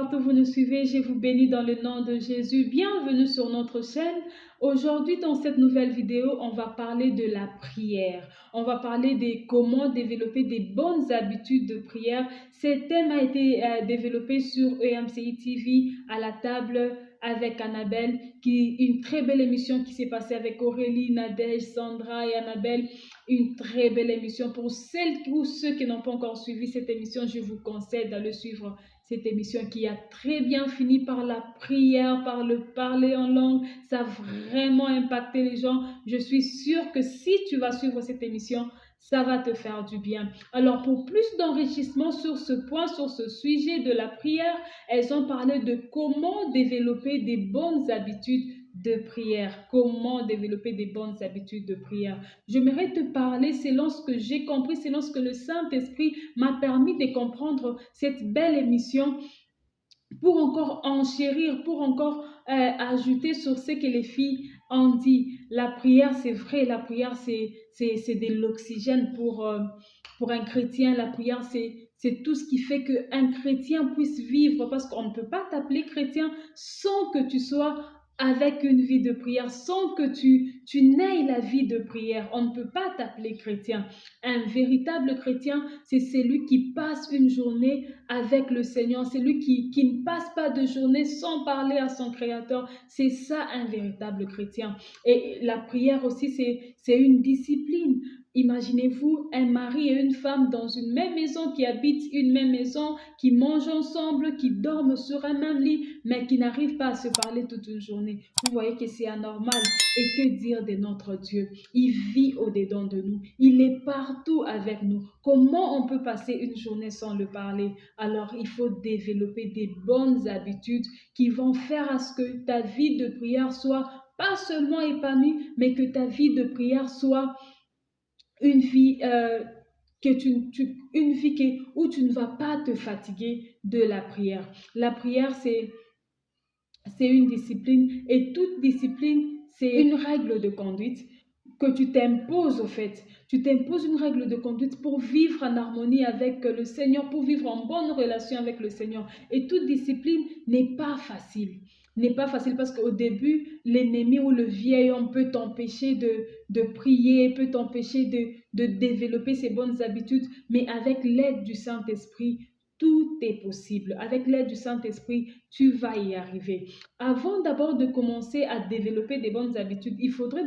partout vous nous suivez, je vous bénis dans le nom de Jésus. Bienvenue sur notre chaîne. Aujourd'hui, dans cette nouvelle vidéo, on va parler de la prière. On va parler de comment développer des bonnes habitudes de prière. Ce thème a été développé sur EMCI TV à la table avec Annabelle, une très belle émission qui s'est passée avec Aurélie, Nadège, Sandra et Annabelle. Une très belle émission. Pour celles ou ceux qui n'ont pas encore suivi cette émission, je vous conseille d'aller suivre cette émission qui a très bien fini par la prière, par le parler en langue. Ça a vraiment impacté les gens. Je suis sûre que si tu vas suivre cette émission, ça va te faire du bien. Alors, pour plus d'enrichissement sur ce point, sur ce sujet de la prière, elles ont parlé de comment développer des bonnes habitudes de prière. Comment développer des bonnes habitudes de prière. J'aimerais te parler selon ce que j'ai compris, selon ce que le Saint-Esprit m'a permis de comprendre cette belle émission pour encore enchérir, pour encore ajouter sur ce que les filles ont dit. La prière, c'est vrai, la prière, c'est de l'oxygène pour un chrétien. La prière, c'est tout ce qui fait qu'un chrétien puisse vivre, parce qu'on ne peut pas t'appeler chrétien sans que tu sois avec une vie de prière, sans que tu n'aies la vie de prière. On ne peut pas t'appeler chrétien. Un véritable chrétien, c'est celui qui passe une journée avec le Seigneur, celui qui ne passe pas de journée sans parler à son Créateur. C'est ça un véritable chrétien. Et la prière aussi, c'est une discipline. Imaginez-vous un mari et une femme dans une même maison, qui habitent une même maison, qui mangent ensemble, qui dorment sur un même lit, mais qui n'arrivent pas à se parler toute une journée. Vous voyez que c'est anormal. Et que dire de notre Dieu? Il vit au-dedans de nous. Il est partout avec nous. Comment on peut passer une journée sans le parler? Alors, il faut développer des bonnes habitudes qui vont faire à ce que ta vie de prière soit pas seulement épanouie, mais que ta vie de prière soit une vie où tu ne vas pas te fatiguer de la prière. La prière, c'est une discipline, et toute discipline, c'est une règle de conduite que tu t'imposes au fait. Tu t'imposes une règle de conduite pour vivre en harmonie avec le Seigneur, pour vivre en bonne relation avec le Seigneur. Et toute discipline n'est pas facile. N'est pas facile parce qu'au début, l'ennemi ou le vieil homme peut t'empêcher de prier, peut t'empêcher de développer ces bonnes habitudes, mais avec l'aide du Saint-Esprit, tout est possible. Avec l'aide du Saint-Esprit, tu vas y arriver. Avant d'abord de commencer à développer des bonnes habitudes, il faudrait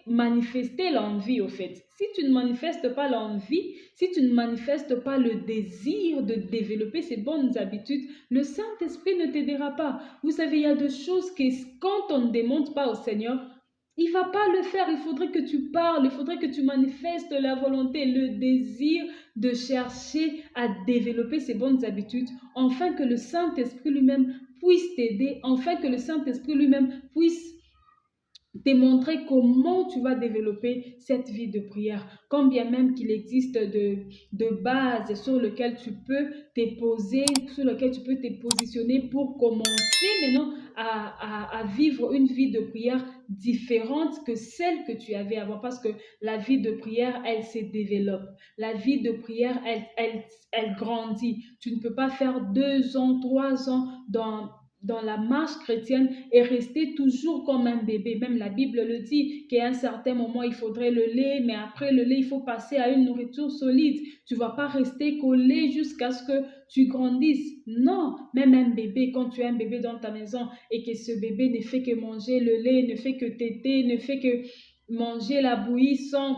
manifester l'envie au fait. Si tu ne manifestes pas l'envie, si tu ne manifestes pas le désir de développer ces bonnes habitudes, le Saint-Esprit ne t'aidera pas. Vous savez, il y a des choses que quand on ne demande pas au Seigneur, il ne va pas le faire. Il faudrait que tu parles, il faudrait que tu manifestes la volonté, le désir de chercher à développer ces bonnes habitudes, afin que le Saint-Esprit lui-même puisse t'aider, afin que le Saint-Esprit lui-même puisse démontrer comment tu vas développer cette vie de prière, quand bien même qu'il existe de bases sur lesquelles tu peux te poser, sur lesquelles tu peux te positionner pour commencer maintenant à vivre une vie de prière différente que celle que tu avais avant, parce que la vie de prière, elle se développe. La vie de prière, elle grandit. Tu ne peux pas faire 2 ans, 3 ans dans la marche chrétienne et rester toujours comme un bébé. Même la Bible le dit qu'à un certain moment, il faudrait le lait, mais après le lait, il faut passer à une nourriture solide. Tu ne vas pas rester collé jusqu'à ce que tu grandisses. Non, même un bébé, quand tu as un bébé dans ta maison et que ce bébé ne fait que manger le lait, ne fait que téter, ne fait que manger la bouillie sans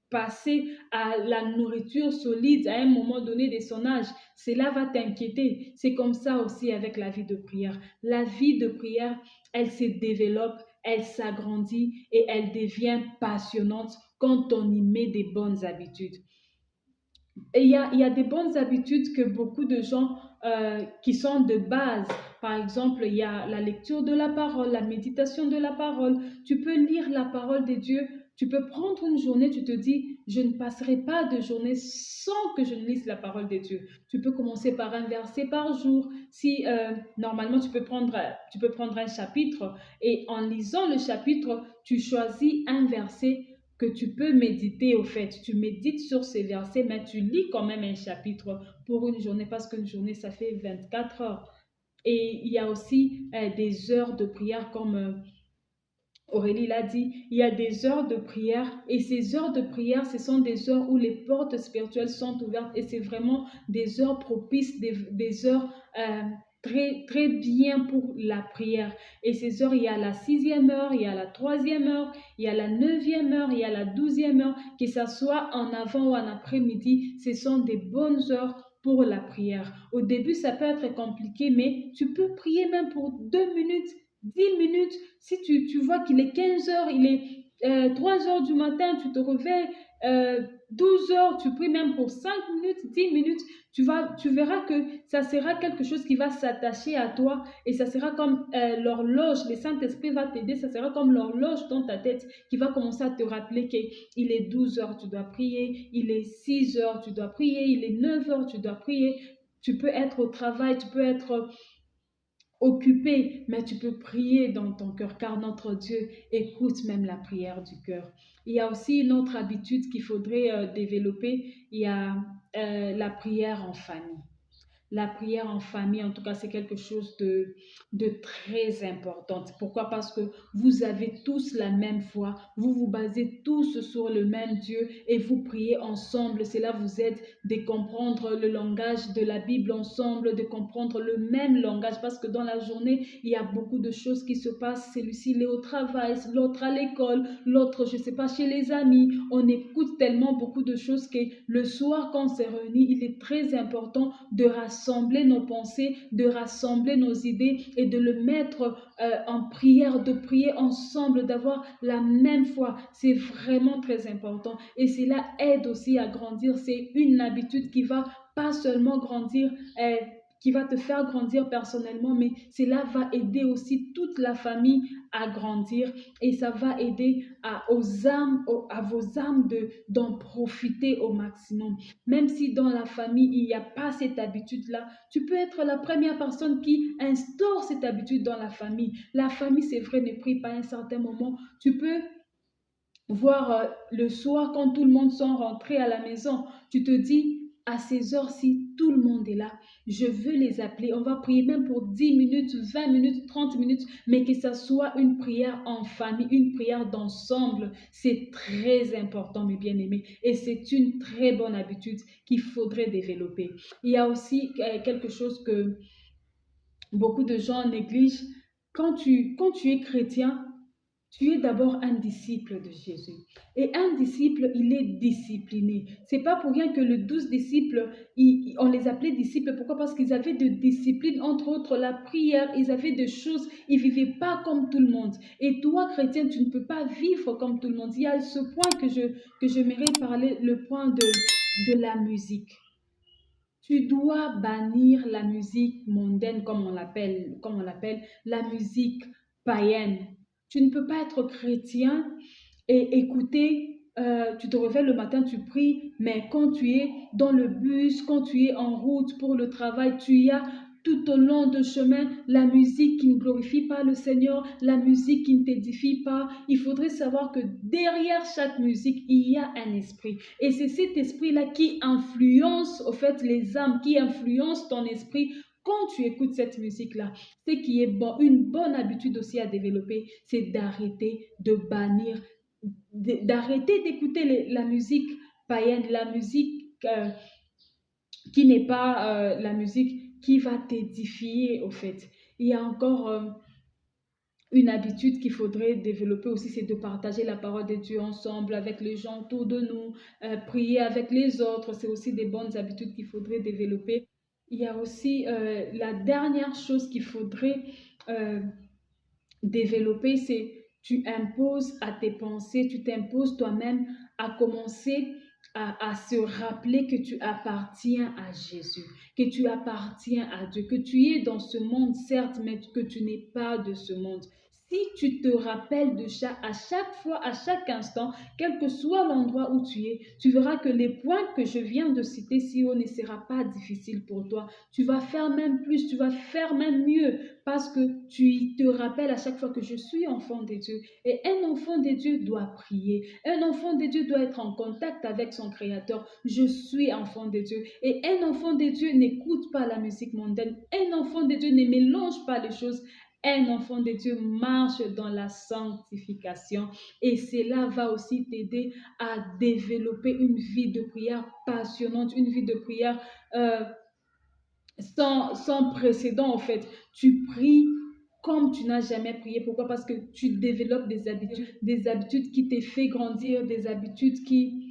passer à la nourriture solide à un moment donné de son âge, cela va t'inquiéter. C'est comme ça aussi avec la vie de prière. La vie de prière, elle se développe, elle s'agrandit et elle devient passionnante quand on y met des bonnes habitudes. Et il y a des bonnes habitudes que beaucoup de gens qui sont de base. Par exemple, il y a la lecture de la parole, la méditation de la parole. Tu peux lire la parole de Dieu. Tu peux prendre une journée, tu te dis, je ne passerai pas de journée sans que je ne lise la parole de Dieu. Tu peux commencer par un verset par jour. Si normalement tu peux prendre un chapitre et en lisant le chapitre, tu choisis un verset que tu peux méditer au fait. Tu médites sur ces versets, mais tu lis quand même un chapitre pour une journée parce qu'une journée, ça fait 24 heures. Et il y a aussi des heures de prière comme Aurélie l'a dit, il y a des heures de prière et ces heures de prière, ce sont des heures où les portes spirituelles sont ouvertes et c'est vraiment des heures propices, des heures très, très bien pour la prière. Et ces heures, il y a la 6e heure, il y a la 3e heure, il y a la 9e heure, il y a la 12e heure, que ce soit en avant ou en après-midi, ce sont des bonnes heures pour la prière. Au début, ça peut être compliqué, mais tu peux prier même pour 2 minutes, 10 minutes. Si tu vois qu'il est 15 heures, il est 3 heures du matin, tu te réveilles, 12 heures, tu pries même pour 5 minutes, 10 minutes, tu verras que ça sera quelque chose qui va s'attacher à toi et ça sera comme l'horloge, le Saint-Esprit va t'aider, ça sera comme l'horloge dans ta tête qui va commencer à te rappeler qu'il est 12 heures, tu dois prier, il est 6 heures, tu dois prier, il est 9 heures, tu dois prier. Tu peux être au travail, tu peux être occupé, mais tu peux prier dans ton cœur, car notre Dieu écoute même la prière du cœur. Il y a aussi une autre habitude qu'il faudrait développer, il y a la prière en famille. La prière en famille, en tout cas, c'est quelque chose de très important. Pourquoi? Parce que vous avez tous la même foi, vous vous basez tous sur le même Dieu et vous priez ensemble. Cela vous aide de comprendre le langage de la Bible ensemble, de comprendre le même langage parce que dans la journée, il y a beaucoup de choses qui se passent. Celui-ci, il est au travail, l'autre à l'école, l'autre, je ne sais pas, chez les amis. On écoute tellement beaucoup de choses que le soir, quand on s'est réunis, il est très important de rassembler nos pensées, de rassembler nos idées et de le mettre en prière, de prier ensemble, d'avoir la même foi. C'est vraiment très important et cela aide aussi à grandir. C'est une habitude qui va pas seulement grandir, qui va te faire grandir personnellement, mais cela va aider aussi toute la famille à grandir et ça va aider à vos âmes d'en profiter au maximum. Même si dans la famille, il n'y a pas cette habitude-là, tu peux être la première personne qui instaure cette habitude dans la famille. La famille, c'est vrai, ne prie pas à un certain moment. Tu peux voir le soir quand tout le monde sont rentrés à la maison, tu te dis à ces heures-ci, tout le monde est là. Je veux les appeler. On va prier même pour 10 minutes, 20 minutes, 30 minutes, mais que ça soit une prière en famille, une prière d'ensemble. C'est très important, mes bien-aimés, et c'est une très bonne habitude qu'il faudrait développer. Il y a aussi quelque chose que beaucoup de gens négligent. Quand tu es chrétien, tu es d'abord un disciple de Jésus. Et un disciple, il est discipliné. C'est pas pour rien que les 12 disciples, on les appelait disciples. Pourquoi? Parce qu'ils avaient de discipline, entre autres la prière, ils avaient des choses, ils vivaient pas comme tout le monde. Et toi, chrétien, tu ne peux pas vivre comme tout le monde. Il y a ce point que j'aimerais parler, le point de la musique. Tu dois bannir la musique mondaine, comme on l'appelle, la musique païenne. Tu ne peux pas être chrétien et écouter, tu te réveilles le matin, tu pries, mais quand tu es dans le bus, quand tu es en route pour le travail, tu y as tout au long de chemin la musique qui ne glorifie pas le Seigneur, la musique qui ne t'édifie pas. Il faudrait savoir que derrière chaque musique, il y a un esprit. Et c'est cet esprit-là qui influence, au fait, les âmes, qui influence ton esprit quand tu écoutes cette musique-là. Ce qui est bon, une bonne habitude aussi à développer, c'est d'arrêter de bannir, d'arrêter d'écouter la musique païenne, la musique qui n'est pas la musique qui va t'édifier, au fait. Il y a encore une habitude qu'il faudrait développer aussi, c'est de partager la parole de Dieu ensemble avec les gens autour de nous, prier avec les autres, c'est aussi des bonnes habitudes qu'il faudrait développer. Il y a aussi la dernière chose qu'il faudrait euh, développer, c'est tu imposes à tes pensées, tu t'imposes toi-même à commencer à se rappeler que tu appartiens à Jésus, que tu appartiens à Dieu, que tu es dans ce monde, certes, mais que tu n'es pas de ce monde. Si tu te rappelles de ça à chaque fois, à chaque instant, quel que soit l'endroit où tu es, tu verras que les points que je viens de citer si haut ne sera pas difficile pour toi. Tu vas faire même plus, tu vas faire même mieux parce que tu te rappelles à chaque fois que je suis enfant de Dieu. Et un enfant de Dieu doit prier. Un enfant de Dieu doit être en contact avec son Créateur. Je suis enfant de Dieu. Et un enfant de Dieu n'écoute pas la musique mondaine. Un enfant de Dieu ne mélange pas les choses. Un enfant de Dieu marche dans la sanctification et cela va aussi t'aider à développer une vie de prière passionnante, une vie de prière euh, sans précédent en fait. Tu pries comme tu n'as jamais prié. Pourquoi? Parce que tu développes des habitudes qui te fait grandir, des habitudes qui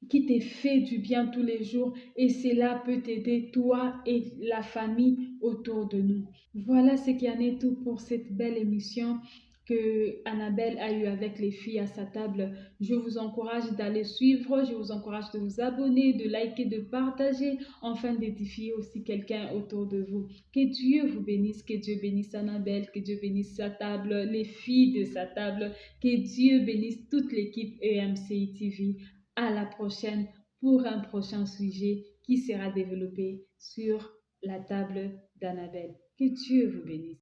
te fait du bien tous les jours et cela peut t'aider toi et la famille autour de nous. Voilà ce qui en est tout pour cette belle émission que Annabelle a eue avec les filles à sa table. Je vous encourage d'aller suivre, je vous encourage de vous abonner, de liker, de partager, afin d'édifier aussi quelqu'un autour de vous. Que Dieu vous bénisse, que Dieu bénisse Annabelle, que Dieu bénisse sa table, les filles de sa table, que Dieu bénisse toute l'équipe EMCI TV. À la prochaine pour un prochain sujet qui sera développé sur la table d'Annabelle. Que Dieu vous bénisse.